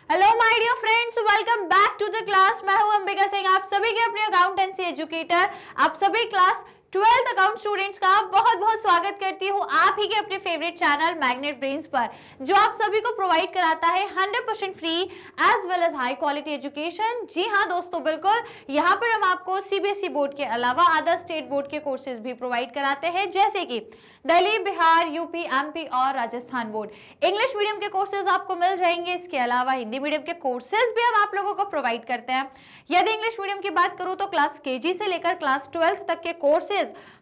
Hello my dear friends, welcome back to the class. मैं हूं अंबिका सिंह, आप सभी के अपने अकाउंटेंसी एजुकेटर। आप सभी क्लास 12th अकाउंट स्टूडेंट्स का बहुत बहुत स्वागत करती हूं आप ही के अपने फेवरेट चैनल मैग्नेट ब्रेन्स पर, जो आप सभी को प्रोवाइड कराता है 100% free as well as high quality education. जी हाँ दोस्तों, बिल्कुल यहाँ पर हम आपको सीबीएसई बोर्ड के अलावा अदर स्टेट बोर्ड के कोर्सेज भी प्रोवाइड कराते हैं, जैसे कि दिल्ली, बिहार, यूपी, एमपी और राजस्थान बोर्ड। इंग्लिश मीडियम के कोर्सेज आपको मिल जाएंगे, इसके अलावा हिंदी मीडियम के कोर्सेज भी हम आप लोगों को प्रोवाइड करते हैं। यदि इंग्लिश मीडियम की बात करूं तो क्लास केजी से लेकर क्लास 12th तक के कोर्सेज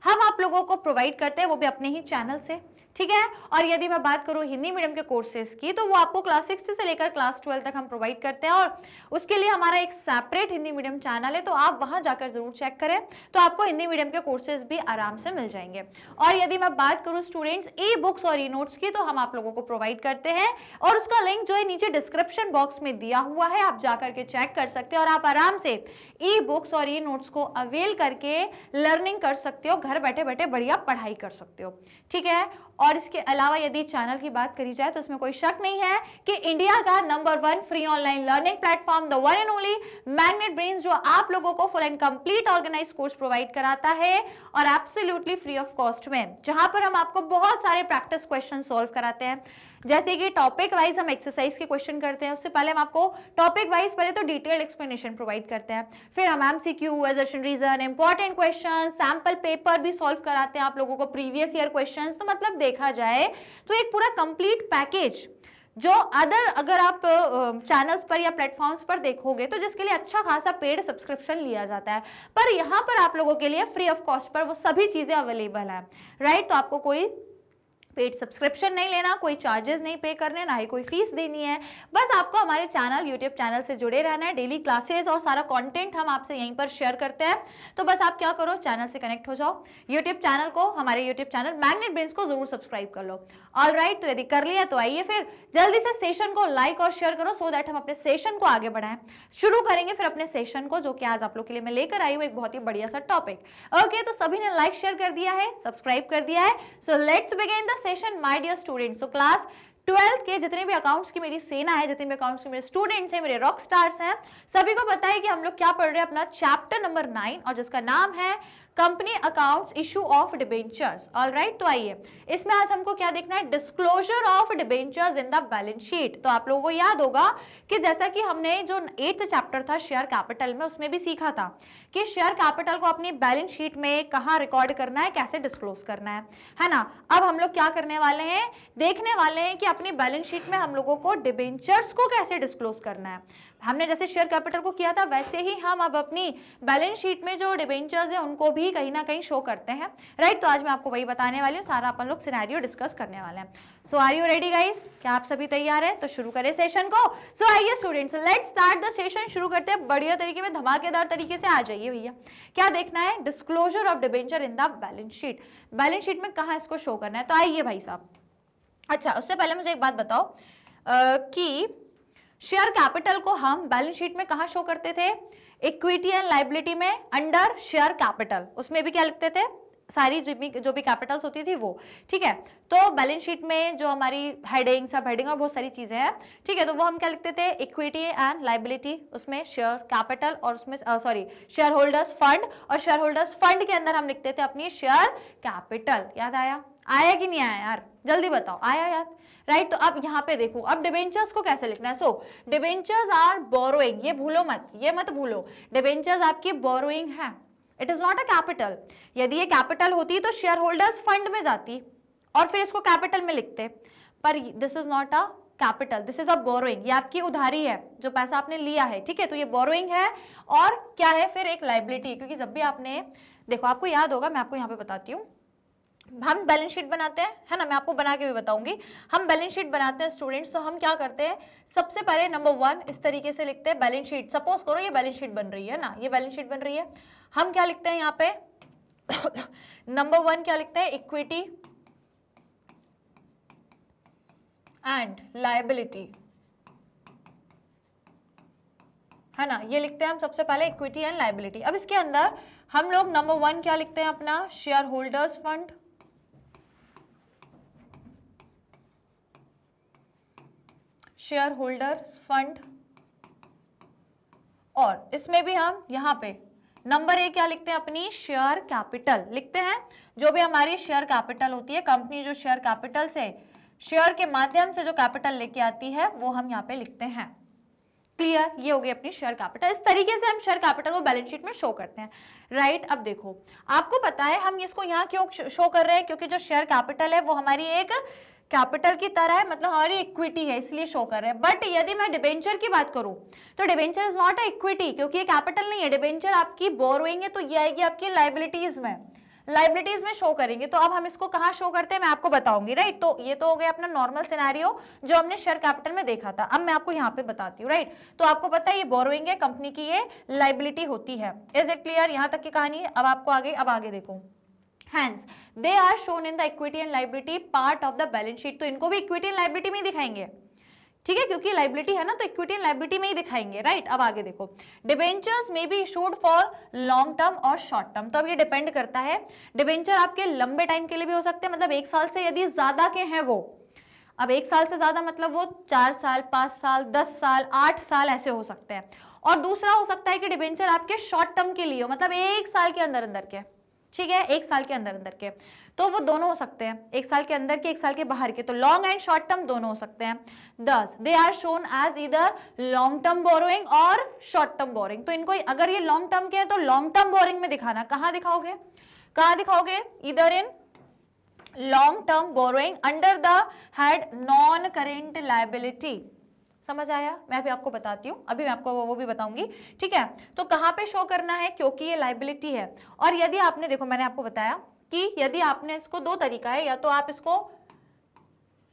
हम आप लोगों को प्रोवाइड करते हैं, वो भी अपने ही चैनल से, ठीक है। और यदि मैं बात करूं हिंदी मीडियम के कोर्सेज की, तो वो आपको क्लास 6 से लेकर क्लास 12 तक हम प्रोवाइड करते हैं, और उसके लिए हमारा एक सेपरेट हिंदी मीडियम चैनल है, तो आप वहां जाकर जरूर चेक करें, तो आपको हिंदी मीडियम के कोर्सेज भी आराम से मिल जाएंगे। और यदि मैं बात करूं स्टूडेंट्स ई बुक्स और ई नोट्स की, तो हम आप लोगों को प्रोवाइड करते हैं, और उसका लिंक जो है नीचे डिस्क्रिप्शन बॉक्स में दिया हुआ है, आप जाकर के चेक कर सकते हो, और आप आराम से ई बुक्स और ई नोट्स को अवेल करके लर्निंग कर सकते हो, घर बैठे बैठे बढ़िया पढ़ाई कर सकते हो, ठीक है। और इसके अलावा यदि चैनल की बात करी जाए तो इसमें कोई शक नहीं है कि इंडिया का number 1 free online learning platform, the one and only Magnet Brains, जो आप लोगों को full and complete organize course provide कराता है, और एब्सोल्युटली फ्री ऑफ कॉस्ट में, जहां पर हम आपको बहुत सारे प्रैक्टिस क्वेश्चन सॉल्व कराते हैं। जैसे कि टॉपिक वाइज हम एक्सरसाइज के क्वेश्चन करते हैं, उससे पहले हम आपको टॉपिक वाइज पहले तो डिटेल्ड एक्सप्लेनेशन प्रोवाइड करते हैं, फिर हम MCQ, assertion reason, important question, sample paper भी सॉल्व कराते हैं आप लोगों को, प्रीवियस ईयर क्वेश्चंस। तो मतलब देखा जाए तो एक पूरा कंप्लीट पैकेज, जो अगर आप चैनल्स पर या प्लेटफॉर्म्स पर देखोगे तो जिसके लिए अच्छा खासा पेड सब्सक्रिप्शन लिया जाता है, पर यहाँ पर आप लोगों के लिए फ्री ऑफ कॉस्ट पर वो सभी चीजें अवेलेबल है, राइट। तो आपको कोई पेड सब्सक्रिप्शन नहीं लेना, कोई चार्जेस नहीं पे करने, ना ही कोई फीस देनी है, बस आपको हमारे चैनल यूट्यूब चैनल से जुड़े रहना है। डेली क्लासेस और सारा कंटेंट हम आपसे यहीं पर शेयर करते हैं, तो बस आप क्या करो, चैनल से कनेक्ट हो जाओ, यूट्यूब चैनल को, हमारे यूट्यूब चैनल मैग्नेट ब्रेन्स को जरूर सब्सक्राइब कर लो। ऑलराइट, तो यदि कर लिया तो आइए फिर जल्दी से सेशन को लाइक और शेयर करो, सो दैट हम अपने सेशन को आगे बढ़ाएं। शुरू करेंगे फिर अपने सेशन को, जो कि आज आप लोग के लिए मैं लेकर आई हूँ एक बहुत ही बढ़िया सा टॉपिक। ओके, तो सभी ने लाइक शेयर कर दिया है, सब्सक्राइब कर दिया है, so let's begin the session my dear students. So class 12th के जितने भी अकाउंट्स की मेरी सेना है, जितने भी अकाउंट्स के मेरे स्टूडेंट्स हैं, मेरे रॉक स्टार्स हैं, सभी को पता है कि हम लोग क्या पढ़ रहे हैं, अपना चैप्टर नंबर 9, और जिसका नाम है company accounts, issue of debentures. Alright, तो आइए इसमें आज हमको क्या देखना है, disclosure of debentures in the balance sheet. तो आप लोगों को याद होगा कि जैसा कि हमने जो 8th चैप्टर था शेयर कैपिटल में, उसमें भी सीखा था कि शेयर कैपिटल को अपनी बैलेंस शीट में कहाँ रिकॉर्ड करना है, कैसे डिस्क्लोज करना है ना। अब हम लोग क्या करने वाले हैं, देखने वाले हैं कि अपनी बैलेंस शीट में हम लोगों को डिबेंचर्स को कैसे डिस्क्लोज करना है। हमने जैसे शेयर कैपिटल को किया था, वैसे ही हम अब अपनी बैलेंस शीट में जो डिबेंचर्स है उनको भी कहीं ना कहीं शो करते हैं, राइट। तो आज मैं आपको वही बताने वाली हूँ, सारा अपन लोग सिनेरियो डिस्कस करने वाले हैं। सो आर यू रेडी गाइस? क्या आप सभी तैयार हैं? तो शुरू करें सेशन को। सो आइए students, let's start the session. शुरू करते हैं बढ़िया तरीके में, धमाकेदार तरीके से। आ जाइए भैया, क्या देखना है, disclosure of debenture in the balance sheet. Balance sheet में कहाँ इसको शो करना है, तो आइए भाई साहब। अच्छा, उससे पहले मुझे एक बात बताओ कि शेयर कैपिटल को हम बैलेंस शीट में कहां शो करते थे, इक्विटी एंड लायबिलिटी में, अंडर शेयर कैपिटल। उसमें भी क्या लिखते थे, सारी जो भी कैपिटल्स होती थी वो, ठीक है। तो बैलेंस शीट में जो हमारी हेडिंग, सब हेडिंग और बहुत सारी चीजें हैं, ठीक है, तो वो हम क्या लिखते थे, इक्विटी एंड लायबिलिटी, उसमें शेयर कैपिटल, और उसमें शेयर होल्डर्स फंड, और शेयर होल्डर्स फंड के अंदर हम लिखते थे अपनी शेयर कैपिटल। याद आया कि नहीं आया यार, जल्दी बताओ, आया याद, राइट। तो अब यहाँ पे देखो, अब डिबेंचर्स को कैसे लिखना है। सो डिबेंचर्स आर बोरोइंग, ये भूलो मत, ये मत भूलो, डिबेंचर्स आपकी बोरोइंग है, it is not a capital. यदि ये कैपिटल होती तो शेयर होल्डर्स फंड में जाती और फिर इसको कैपिटल में लिखते, पर this is not a capital, this is a borrowing, ये आपकी उधारी है, जो पैसा आपने लिया है, ठीक है, तो ये बोरोइंग है। और क्या है फिर, एक लायबिलिटी, क्योंकि जब भी आपने, देखो आपको याद होगा, मैं आपको यहाँ पे बताती हूँ, हम बैलेंस शीट बनाते हैं, है ना, मैं आपको बना के भी बताऊंगी। हम बैलेंस शीट बनाते हैं स्टूडेंट्स, तो हम क्या करते हैं, सबसे पहले नंबर 1 इस तरीके से लिखते हैं बैलेंस शीट। सपोज करो ये बैलेंस शीट बन रही है ना, ये बैलेंस शीट बन रही है, हम क्या लिखते हैं यहाँ पे नंबर 1 क्या लिखते हैं, इक्विटी एंड लायबिलिटी, है ना, ये लिखते हैं हम सबसे पहले, इक्विटी एंड लायबिलिटी। अब इसके अंदर हम लोग नंबर 1 क्या लिखते हैं, अपना share holders fund, share holders fund, और इसमें भी हम यहाँ पे नंबर ए क्या लिखते हैं, अपनी शेयर कैपिटल लिखते हैं। जो भी हमारी शेयर कैपिटल होती है, कंपनी जो शेयर कैपिटल से, शेयर के माध्यम से जो कैपिटल लेके आती है, वो हम यहाँ पे लिखते हैं। क्लियर, ये हो गई अपनी शेयर कैपिटल। इस तरीके से हम शेयर कैपिटल को बैलेंस शीट में शो करते हैं, राइट। अब देखो, आपको पता है हम इसको यहाँ क्यों शो कर रहे हैं, क्योंकि जो शेयर कैपिटल है वो हमारी एक कैपिटल की तरह है, मतलब हमारी इक्विटी है, इसलिए शो कर रहे हैं। बट यदि मैं डिबेंचर की बात करूं तो debenture is not a equity, क्योंकि ये कैपिटल नहीं है। डिबेंचर आपकी बोरोइंग है, तो ये आएगी आपकी लायबिलिटीज में, लायबिलिटीज में शो करेंगे। तो अब हम इसको कहाँ शो करते हैं मैं आपको बताऊंगी, राइट। तो ये तो हो गया अपना नॉर्मल सिनेरियो जो हमने शेयर कैपिटल में देखा था। अब मैं आपको यहाँ पे बताती हूँ, राइट। तो आपको पता है ये बोरोइंग है, कंपनी की ये लायबिलिटी होती है। इज इट क्लियर, यहाँ तक की कहानी है। अब आपको आगे देखो, Hence, they are shown in the equity and liability part of the balance sheet। तो इनको भी इक्विटी एंड लायबिलिटी में ही दिखाएंगे, ठीक है, क्योंकि लायबिलिटी है ना, तो इक्विटी एंड लायबिलिटी में ही दिखाएंगे, राइट। अब आगे देखो, डिबेंचर्स में be issued for long term और शॉर्ट टर्म। तो अब ये डिपेंड करता है, डिबेंचर आपके लंबे टाइम के लिए भी हो सकते हैं, मतलब 1 साल से यदि ज्यादा के हैं वो, अब 1 साल से ज्यादा मतलब वो 4 साल, 5 साल, 10 साल, 8 साल ऐसे हो सकते हैं। और दूसरा हो सकता है कि डिबेंचर आपके शॉर्ट टर्म के लिए हो, मतलब 1 साल के अंदर अंदर के, ठीक है, 1 साल के अंदर अंदर के, तो वो दोनों हो सकते हैं, 1 साल के अंदर के, 1 साल के बाहर के, तो लॉन्ग एंड शॉर्ट टर्म दोनों हो सकते हैं। दस दे आर शोन एज इधर लॉन्ग टर्म बोरोइंग और शॉर्ट टर्म बोरोइंग। तो इनको अगर ये लॉन्ग टर्म के है तो लॉन्ग टर्म बोरोइंग में दिखाना, कहाँ दिखाओगे, इधर in long term borrowing under the head non current liability. समझ आया, मैं भी आपको बताती हूँ, अभी मैं आपको वो भी बताऊंगी, ठीक है। तो कहाँ पे शो करना है, क्योंकि ये लायबिलिटी है। और यदि आपने, देखो मैंने आपको बताया कि यदि आपने इसको 2 तरीका है, या तो आप इसको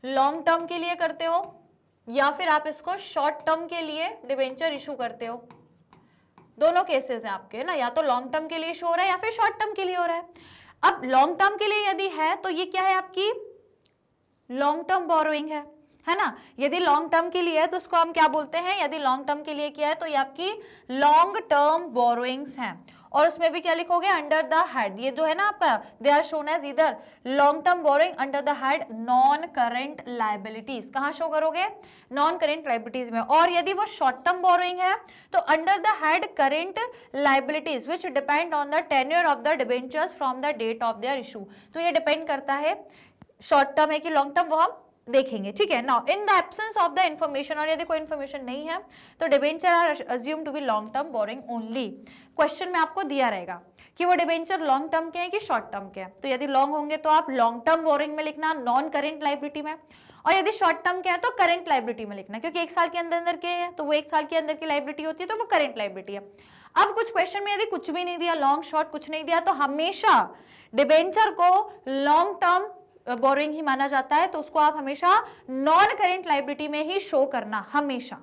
लॉन्ग टर्म के लिए करते हो या फिर आप इसको शॉर्ट टर्म के लिए डिबेंचर इशू करते हो। दोनों केसेस हैं आपके ना, या तो लॉन्ग टर्म के लिए शो हो रहा है या फिर शॉर्ट टर्म के लिए हो रहा है। अब लॉन्ग टर्म के लिए यदि है तो ये क्या है, आपकी लॉन्ग टर्म बोरोइंग है ना। यदि लॉन्ग टर्म के लिए है तो उसको हम क्या बोलते हैं, यदि लॉन्ग टर्म के लिए किया है तो ये आपकी लॉन्ग टर्म बोरोइंग्स हैं। और उसमें भी क्या लिखोगे, अंडर द हेड, ये जो है ना आपका, दे आर शोन एज इधर long term borrowing under the head non current liabilities. कहाँ शो करोगे, नॉन करेंट लायबिलिटीज में। और यदि वो शॉर्ट टर्म बोरोइंग है तो under the head current liabilities which depend on the tenure of the debentures from the date of their issue. तो ये डिपेंड करता है शॉर्ट टर्म है कि लॉन्ग टर्म, वो हम देखेंगे, ठीक है। Now in the absence of the information, और यदि कोई इंफॉर्मेशन नहीं है तो debenture are assume to be long term borrowing only. Question में आपको दिया रहेगा कि वो डिबेंचर लॉन्ग टर्म के हैं कि शॉर्ट टर्म के हैं। तो यदि लॉन्ग होंगे तो आप लॉन्ग टर्म बोरोइंग में लिखना, नॉन करेंट लायबिलिटी में, और यदि शॉर्ट टर्म के हैं तो करेंट लायबिलिटी में लिखना, क्योंकि 1 साल के अंदर अंदर के हैं तो वो 1 साल के अंदर की लायबिलिटी होती है, तो वो करेंट लायबिलिटी है। अब कुछ क्वेश्चन में यदि कुछ भी नहीं दिया, लॉन्ग शॉर्ट कुछ नहीं दिया, तो हमेशा डिबेंचर को लॉन्ग टर्म बोरोइंग ही माना जाता है, तो उसको आप हमेशा नॉन करेंट लायबिलिटी में ही शो करना हमेशा।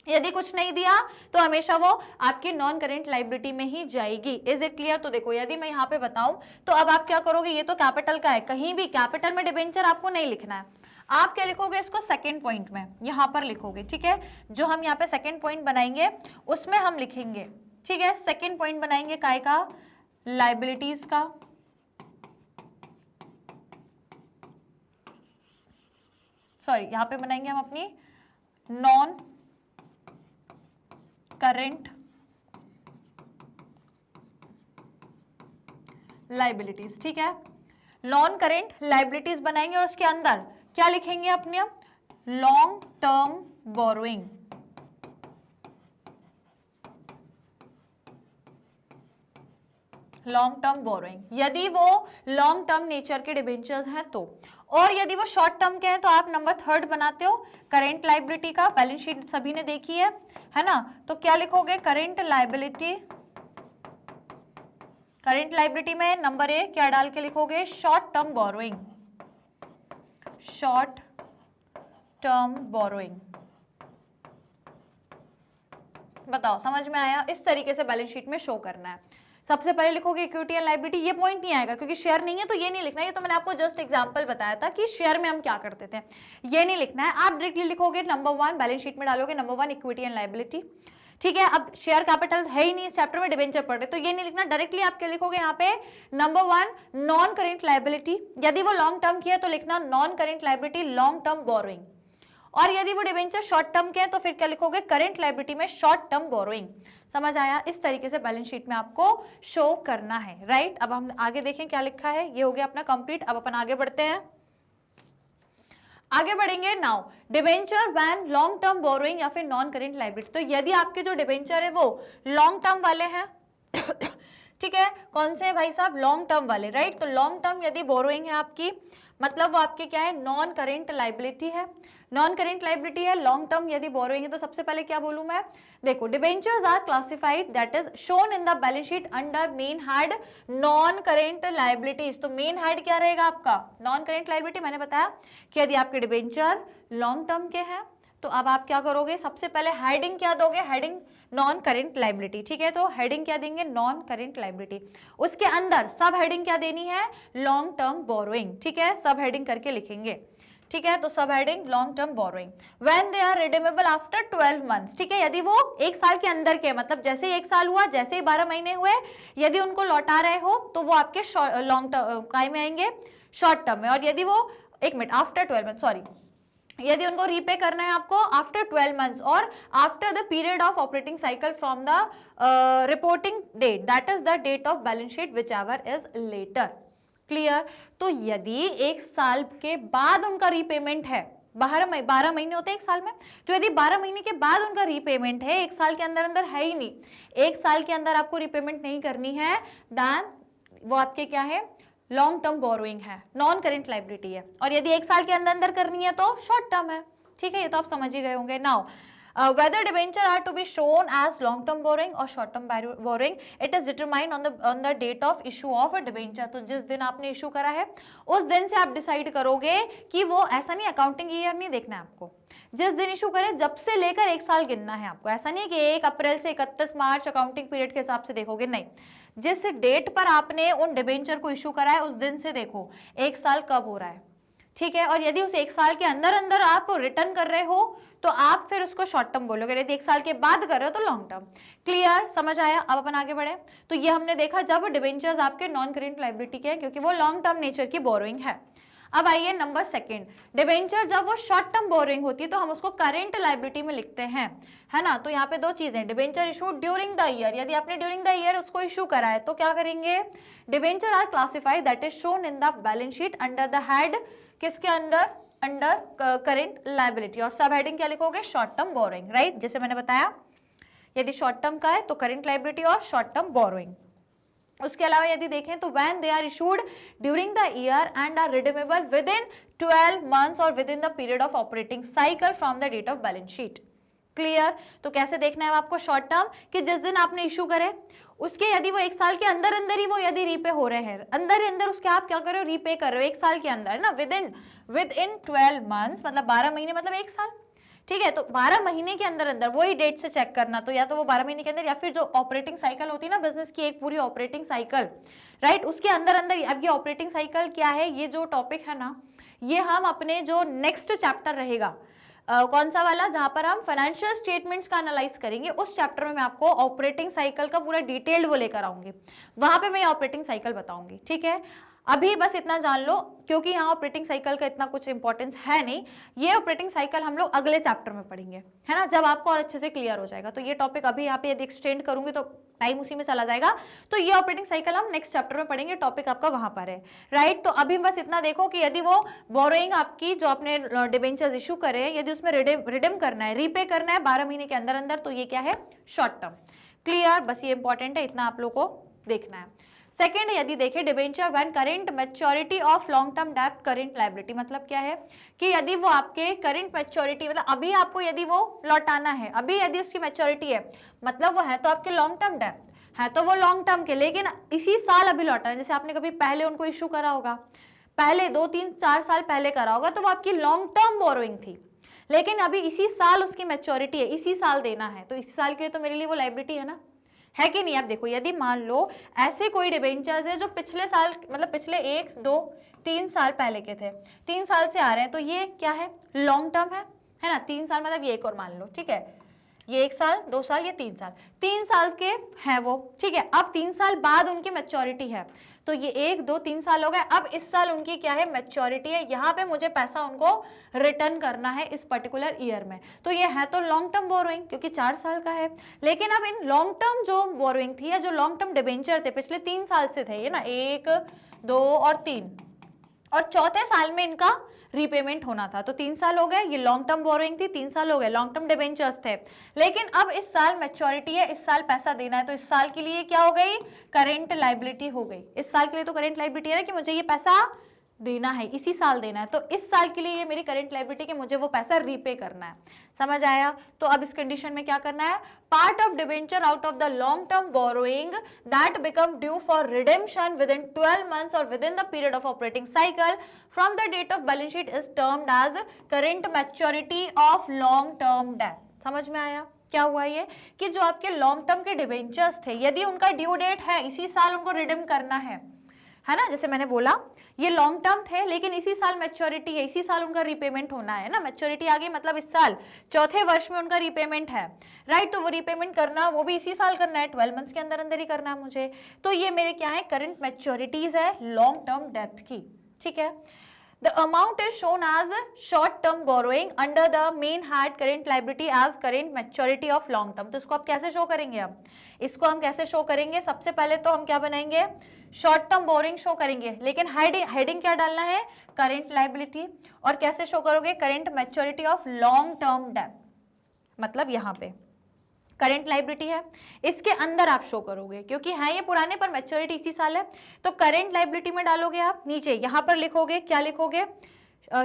यदि कुछ नहीं दिया तो हमेशा वो आपकी नॉन करेंट लायबिलिटी में ही जाएगी। Is it clear. तो देखो यदि मैं यहाँ पे बताऊं तो अब आप क्या करोगे, ये तो कैपिटल का है, कहीं भी कैपिटल में डिबेंचर आपको नहीं लिखना है। आप क्या लिखोगे, इसको सेकंड पॉइंट में यहाँ पर लिखोगे, ठीक है। जो हम यहाँ पे सेकंड पॉइंट बनाएंगे उसमें हम लिखेंगे, ठीक है। सेकंड पॉइंट बनाएंगे काय का, लायबिलिटीज का, सॉरी यहाँ पे बनाएंगे हम अपनी नॉन करेंट लायबिलिटीज, ठीक है। नॉन करेंट लायबिलिटीज बनाएंगे और उसके अंदर क्या लिखेंगे अपने, long term borrowing, long term borrowing, यदि वो लॉन्ग टर्म नेचर के डिबेंचर्स हैं तो। और यदि वो शॉर्ट टर्म के हैं तो आप नंबर 3 बनाते हो करेंट लायबिलिटी का, बैलेंस शीट सभी ने देखी है ना। तो क्या लिखोगे, करेंट लायबिलिटी, करेंट लायबिलिटी में नंबर 1 क्या डाल के लिखोगे, short term borrowing, short term borrowing. बताओ समझ में आया, इस तरीके से बैलेंस शीट में शो करना है। सबसे पहले लिखोगे इक्विटी एंड लायबिलिटी, ये पॉइंट नहीं आएगा क्योंकि शेयर नहीं है तो ये नहीं लिखना है। ये तो मैंने आपको जस्ट एग्जांपल बताया था कि शेयर में हम क्या करते थे, ये नहीं लिखना है। आप डायरेक्टली लिखोगे नंबर 1, बैलेंस शीट में डालोगे नंबर 1 इक्विटी एंड लायबिलिटी, ठीक है। अब शेयर कैपिटल है ही नहीं इस चैप्टर में, डिबेंचर पढ़ रहे तो ये नहीं लिखना, डायरेक्टली आप क्या लिखोगे यहाँ पे नंबर 1 नॉन करेंट लायबिलिटी, यदि वो लॉन्ग टर्म की है तो लिखना non current liability long term borrowing. और यदि वो डिबेंचर शॉर्ट टर्म के हैं तो फिर क्या लिखोगे, करंट लायबिलिटी में शॉर्ट टर्म बोरोइंग। समझ आया, इस तरीके से बैलेंस शीट में आपको शो करना है, राइट। अब हम आगे देखें क्या लिखा है, ये हो गया अपना कंप्लीट। अब अपन आगे बढ़ते हैं, आगे बढ़ेंगे। Now debenture when long term borrowing या फिर नॉन करेंट लायबिलिटी, तो यदि आपके जो डिबेंचर है वो लॉन्ग टर्म वाले हैं ठीक है, कौन से भाई साहब, लॉन्ग टर्म वाले, राइट। तो लॉन्ग टर्म यदि बोरोइंग है आपकी, मतलब वो आपके क्या है, नॉन करेंट लायबिलिटी है, नॉन करेंट लायबिलिटी है, लॉन्ग टर्म यदि बोरोइंग है। तो सबसे पहले क्या बोलूं मैं, देखो debentures are classified that is shown in the balance sheet under main head non current liabilities. तो मेन हेड क्या रहेगा आपका, नॉन करेंट लायबिलिटी। मैंने बताया कि यदि आपके डिबेंचर लॉन्ग टर्म के हैं तो अब आप क्या करोगे, सबसे पहले हेडिंग क्या दोगे, हेडिंग नॉन करेंट लायबिलिटी, ठीक है। तो हेडिंग क्या देंगे, नॉन करेंट लायबिलिटी। उसके अंदर सब हेडिंग क्या देनी है, लॉन्ग टर्म बोरोइंग, ठीक है, सब हेडिंग करके लिखेंगे, ठीक है। तो सब heading long term borrowing when they are redeemable after 12 months, ठीक है। यदि वो एक साल के अंदर के, मतलब जैसे ही एक साल हुआ, जैसे ही 12 महीने हुए, यदि उनको लौटा रहे हो तो वो आपके लॉन्ग टर्म काय में आएंगे, शॉर्ट टर्म में। और यदि वो, एक मिनट, आफ्टर 12 मंथ, सॉरी, यदि उनको रीपे करना है आपको आफ्टर 12 मंथ्स और after the period of operating cycle from the reporting date, that is the date of balance sheet whichever is later, clear. तो यदि एक साल के बाद उनका रीपेमेंट है, 12 महीने होते हैं एक साल में, तो यदि 12 महीने के बाद उनका रीपेमेंट है, एक साल के अंदर अंदर है ही नहीं, एक साल के अंदर आपको रीपेमेंट नहीं करनी है, देन वो आपके क्या है, लॉन्ग टर्म बोरोइंग है, नॉन करेंट लायबिलिटी है। और यदि एक साल के अंदर अंदर करनी है तो शॉर्ट टर्म है, ठीक है, ये तो आप समझ ही गए होंगे। Now whether debenture are to be shown as long term borrowing or short term borrowing, it is determined on the date of issue of a debenture। तो जिस दिन आपने इशू करा है उस दिन से आप डिसाइड करोगे कि वो, ऐसा नहीं अकाउंटिंग ईयर नहीं देखना है आपको, जिस दिन इशू करे जब से लेकर एक साल गिनना है आपको। ऐसा नहीं कि 1 अप्रैल से 31 मार्च अकाउंटिंग पीरियड के हिसाब से देखोगे, नहीं, जिस डेट पर आपने उन डिबेंचर को इशू करा है उस दिन से देखो एक साल कब हो रहा है, ठीक है। और यदि उस एक साल के अंदर अंदर आप रिटर्न कर रहे हो तो आप फिर उसको शॉर्ट टर्म बोलोगे, यदि एक साल के बाद कर रहे हो तो लॉन्ग टर्म, क्लियर, समझ आया। अब अपन आगे बढ़े, तो ये हमने देखा जब डिबेंचर्स आपके नॉन करेंट लायबिलिटी के हैं क्योंकि वो लॉन्ग टर्म नेचर की बोरोइंग है। अब आइए नंबर सेकंड, डिबेंचर जब वो शॉर्ट टर्म बोरोइंग होती है तो हम उसको करेंट लायबिलिटी में लिखते हैं, है ना। तो यहाँ पे दो चीजें, debenture issue during the year, यदि आपने ड्यूरिंग द ईयर उसको इशू करा है तो क्या करेंगे, debenture are classified that is shown in the balance sheet under the head, किसके अंदर, अंडर करेंट लायबिलिटी। और सब हेडिंग क्या लिखोगे, शॉर्ट टर्म बोरोइंग, राइट। जैसे मैंने बताया यदि शॉर्ट टर्म का है तो करेंट लायबिलिटी और शॉर्ट टर्म बोरोइंग। उसके अलावा यदि देखें तो when they are issued during the year and are redeemable within 12 months और within the period of operating cycle from the date of balance sheet, clear. तो कैसे देखना है आपको, शॉर्ट टर्म कि जिस दिन आपने इशू करे उसके, यदि वो एक साल के अंदर अंदर ही वो यदि रीपे हो रहे हैं, अंदर ही अंदर उसके आप क्या कर रहे हो, रीपे कर रहे हो एक साल के अंदर ना, विद इन 12 मंथ्स, मतलब 12 महीने मतलब एक साल, ठीक है। तो 12 महीने के अंदर अंदर वही डेट से चेक करना, तो या तो वो 12 महीने के अंदर या फिर जो ऑपरेटिंग साइकिल होती है ना बिजनेस की, एक पूरी ऑपरेटिंग साइकिल, राइट, उसके अंदर अंदर। अब ये ऑपरेटिंग साइकिल क्या है, ये जो टॉपिक है ना, ये हम अपने जो नेक्स्ट चैप्टर रहेगा, कौन सा वाला, जहां पर हम फाइनेंशियल स्टेटमेंट्स का एनालाइज करेंगे, उस चैप्टर में मैं आपको ऑपरेटिंग साइकिल का पूरा डिटेल्ड वो लेकर आऊंगी, वहां पे मैं ऑपरेटिंग साइकिल बताऊंगी, ठीक है। अभी बस इतना जान लो क्योंकि यहाँ ऑपरेटिंग साइकिल का इतना कुछ इंपॉर्टेंस है नहीं, ये ऑपरेटिंग साइकिल हम लोग अगले चैप्टर में पढ़ेंगे, है ना, जब आपको और अच्छे से क्लियर हो जाएगा। तो ये टॉपिक अभी यहाँ पे यदि एक्सटेंड करूंगी तो टाइम उसी में चला जाएगा, तो ये ऑपरेटिंग साइकिल हम नेक्स्ट चैप्टर में पढ़ेंगे, टॉपिक आपका वहां पर है, राइट। तो अभी बस इतना देखो कि यदि वो बोरोइंग आपकी जो आपने डिबेंचर्स इशू करे हैं, यदि उसमें रिडीम करना है, रीपे करना है 12 महीने के अंदर अंदर, तो ये क्या है, शॉर्ट टर्म, क्लियर। बस ये इंपॉर्टेंट है, इतना आप लोग को देखना है। सेकेंड, यदि देखें debenture when current maturity of long term date current liability, मतलब क्या है कि यदि वो आपके करेंट मैच्योरिटी, मतलब अभी आपको यदि वो लौटाना है, अभी यदि उसकी मैच्योरिटी है, मतलब वो है तो आपके लॉन्ग टर्म डेट है, तो वो लॉन्ग टर्म के, लेकिन इसी साल अभी लौटाना है, जैसे आपने कभी पहले उनको इशू करा होगा, पहले 2, 3, 4 साल पहले करा होगा, तो वो आपकी लॉन्ग टर्म बोरोइंग थी, लेकिन अभी इसी साल उसकी मैच्योरिटी है, इसी साल देना है, तो इसी साल के लिए तो मेरे लिए वो लायबिलिटी है कि नहीं। आप देखो यदि मान लो ऐसे कोई डिबेंचर्स है जो पिछले साल, मतलब पिछले 1, 2, 3 साल पहले के थे, 3 साल से आ रहे हैं, तो ये क्या है, लॉन्ग टर्म है ना, 3 साल मतलब ये एक और मान लो, ठीक है, ये 1 साल, 2 साल, ये 3 साल, 3 साल के हैं वो, ठीक है। अब 3 साल बाद उनकी मैच्योरिटी है, तो ये 1 2 3 साल हो गए। अब इस साल उनकी क्या है, मैच्योरिटी है, यहाँ पे मुझे पैसा उनको रिटर्न करना है इस पर्टिकुलर ईयर में। तो ये है तो लॉन्ग टर्म बोरोइंग क्योंकि 4 साल का है। लेकिन अब इन लॉन्ग टर्म जो बोरोइंग थी या जो लॉन्ग टर्म डिबेंचर थे पिछले 3 साल से थे, ये ना 1 2 और 3, और चौथे साल में इनका रीपेमेंट होना था। तो 3 साल हो गए, ये लॉन्ग टर्म बोरोइंग थी, 3 साल हो गए, लॉन्ग टर्म डिबेंचर्स थे। लेकिन अब इस साल मैच्योरिटी है, इस साल पैसा देना है, तो इस साल के लिए क्या हो गई, करेंट लायबिलिटी हो गई। इस साल के लिए तो करेंट लायबिलिटी है कि मुझे ये पैसा देना है, इसी साल देना है, तो इस साल के लिए ये मेरी करेंट लायबिलिटी कि मुझे वो पैसा रीपे करना है। समझ आया? तो अब इस कंडीशन में क्या करना है, part of debenture out of the long term borrowing that become due for redemption within 12 months और within the period of operating cycle from the date of balance sheet is termed as current maturity of long term debt. समझ में आया क्या हुआ ये, कि जो आपके लॉन्ग टर्म के डिबेंचर्स थे, यदि उनका ड्यू डेट है, इसी साल उनको रिडीम करना है ना, जैसे मैंने बोला ये लॉन्ग टर्म थे लेकिन इसी साल मैच्योरिटी है, इसी साल उनका रीपेमेंट होना है ना, मैच्योरिटी आ गई मतलब इस साल चौथे वर्ष में उनका रीपेमेंट है, राइट। तो वो रीपेमेंट करना वो भी इसी साल करना है, 12 months के अंदर अंदर ही करना है मुझे। तो ये मेरे क्या है, करंट मैच्योरिटीज है लॉन्ग टर्म डेब्ट की, ठीक है। The amount is shown as short-term borrowing under the main head current liability as current maturity of long term। तो इसको आप कैसे शो करेंगे, अब इसको हम कैसे शो करेंगे, सबसे पहले तो हम क्या बनाएंगे, शॉर्ट टर्म बोरिंग शो करेंगे, लेकिन हेडिंग क्या डालना है, करेंट लायबिलिटी। और कैसे शो करोगे, current maturity of long term date, मतलब यहाँ पे करंट लायबिलिटी है, इसके अंदर आप शो करोगे क्योंकि है ये पुराने पर मैच्योरिटी इसी साल है। तो करंट लायबिलिटी में डालोगे आप, नीचे यहाँ पर लिखोगे, क्या लिखोगे,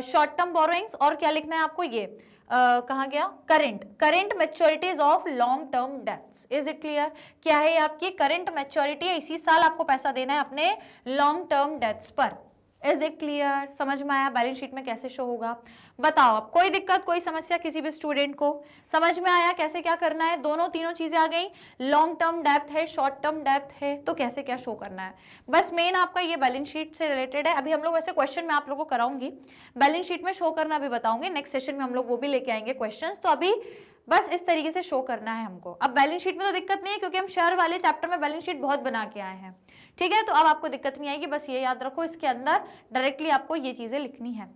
शॉर्ट टर्म बोरोइंग्स, और क्या लिखना है आपको, ये कहाँ गया, current मैच्योरिटीज of long term debts. Is it clear? क्या है आपकी करंट मैच्योरिटी है, इसी साल आपको पैसा देना है अपने लॉन्ग टर्म डेट्स पर। Is it clear? समझ में आया बैलेंस शीट में कैसे शो होगा? बताओ आप, कोई दिक्कत कोई समस्या किसी भी स्टूडेंट को? समझ में आया कैसे क्या करना है? दोनों तीनों चीजें आ गई, लॉन्ग टर्म डेप्थ है, शॉर्ट टर्म डेप्थ है, तो कैसे क्या शो करना है। बस मेन आपका ये बैलेंस शीट से रिलेटेड है। अभी हम लोग ऐसे क्वेश्चन में आप लोगों को कराऊंगी, बैलेंस शीट में शो करना भी बताऊंगी, नेक्स्ट सेशन में हम लोग वो भी लेके आएंगे क्वेश्चन। तो अभी बस इस तरीके से शो करना है हमको। अब बैलेंस शीट में तो दिक्कत नहीं है क्योंकि हम शेयर वाले चैप्टर में बैलेंस शीट बहुत बना के आए हैं, ठीक है। तो अब आपको दिक्कत नहीं आएगी, बस ये याद रखो इसके अंदर डायरेक्टली आपको ये चीजें लिखनी है।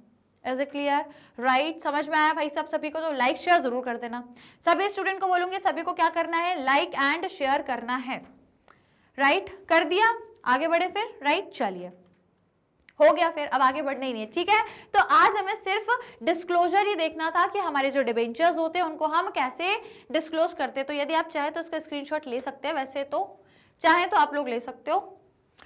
Is it clear? राइट, समझ में आया भाई सब सभी को? तो लाइक शेयर जरूर कर देना। सभी स्टूडेंट को बोलूंगी, सभी को क्या करना है, लाइक एंड शेयर करना है। राइट, कर दिया, आगे बढ़े फिर। राइट, चलिए हो गया, फिर अब आगे बढ़ना ही नहीं है, ठीक है। तो आज हमें सिर्फ डिस्क्लोजर ही देखना था कि हमारे जो डिबेंचर्स होते हैं उनको हम कैसे डिस्क्लोज करते हैं। तो यदि आप चाहें तो उसका स्क्रीनशॉट ले सकते हैं, वैसे तो चाहें तो आप लोग ले सकते हो।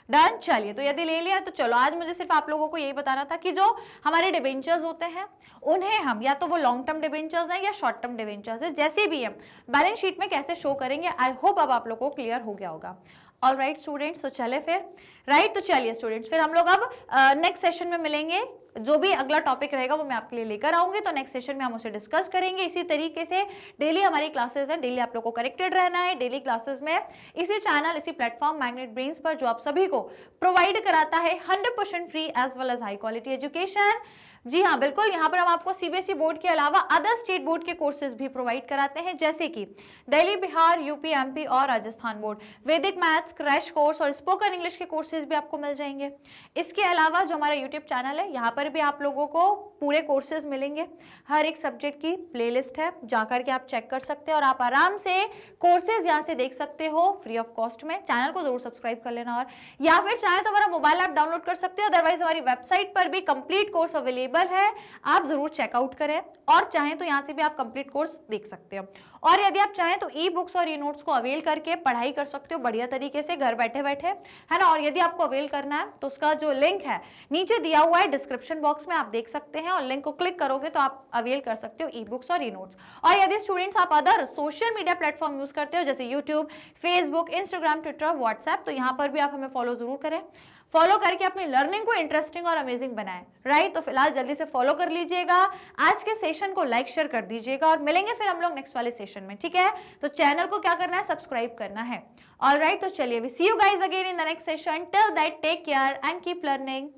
डन, चलिए। तो यदि ले लिया तो चलो, आज मुझे सिर्फ आप लोगों को यही बताना था कि जो हमारे डिबेंचर्स होते हैं उन्हें हम या तो वो लॉन्ग टर्म डिबेंचर्स हैं या शॉर्ट टर्म डिबेंचर्स है, जैसे भी है, बैलेंस शीट में कैसे शो करेंगे। आई होप अब आप लोगों को क्लियर हो गया होगा। ऑल राइट स्टूडेंट्स, तो चले फिर। राइट, तो चलिए स्टूडेंट्स, फिर हम लोग अब नेक्स्ट सेशन में मिलेंगे। जो भी अगला टॉपिक रहेगा वो मैं आपके लिए लेकर आऊंगी, तो नेक्स्ट सेशन में हम उसे डिस्कस करेंगे। इसी तरीके से डेली हमारी क्लासेस हैं, डेली आप लोग को कनेक्टेड रहना है। डेली क्लासेस में इसी चैनल, इसी प्लेटफॉर्म मैग्नेट ब्रेन्स पर, जो आप सभी को प्रोवाइड कराता है 100% free as well as high quality education. जी हाँ, बिल्कुल। यहाँ पर हम आपको सीबीएसई बोर्ड के अलावा अदर स्टेट बोर्ड के कोर्सेज भी प्रोवाइड कराते हैं, जैसे कि दिल्ली, बिहार, यूपी, एमपी और राजस्थान बोर्ड, वैदिक मैथ्स क्रैश कोर्स और स्पोकन इंग्लिश के कोर्सेज भी आपको मिल जाएंगे। इसके अलावा जो हमारा यूट्यूब चैनल है, यहाँ पर भी आप लोगों को पूरे कोर्सेज मिलेंगे। हर एक सब्जेक्ट की प्लेलिस्ट है, जाकर के आप चेक कर सकते हैं और आप आराम से कोर्सेज यहाँ से देख सकते हो फ्री ऑफ कॉस्ट में। चैनल को जरूर सब्सक्राइब कर लेना, और या फिर चाहे तो हमारा मोबाइल ऐप डाउनलोड कर सकते हो। अदरवाइज हमारी वेबसाइट पर भी कंप्लीट कोर्स अवेलेबल है, आप जरूर चेकआउट करें। और चाहें तो यहाँ से भी आप कंप्लीट कोर्स देख सकते हो। और यदि आप चाहें तो ई बुक्स और ई नोट्स को अवेल करके पढ़ाई कर सकते हो बढ़िया तरीके से, घर बैठे बैठे, है ना। और यदि आपको अवेल करना है तो उसका जो लिंक है नीचे दिया हुआ है डिस्क्रिप्शन बॉक्स में, आप देख सकते हैं, और लिंक को क्लिक करोगे तो आप अवेल कर सकते हो ई बुक्स और ई नोट्स। और यदि स्टूडेंट्स आप other social media platform use करते हो, जैसे YouTube, Facebook, Instagram, Twitter, WhatsApp, तो यहाँ पर भी आप हमें फॉलो जरूर करें। फॉलो करके अपनी लर्निंग को इंटरेस्टिंग और अमेजिंग बनाएं। राइट, तो फिलहाल जल्दी से फॉलो कर लीजिएगा, आज के सेशन को लाइक शेयर कर दीजिएगा, और मिलेंगे फिर हम लोग नेक्स्ट वाले सेशन में, ठीक है। तो चैनल को क्या करना है, सब्सक्राइब करना है। ऑल राइट, तो चलिए, we see you guys again in the next session. Till that take care and keep learning.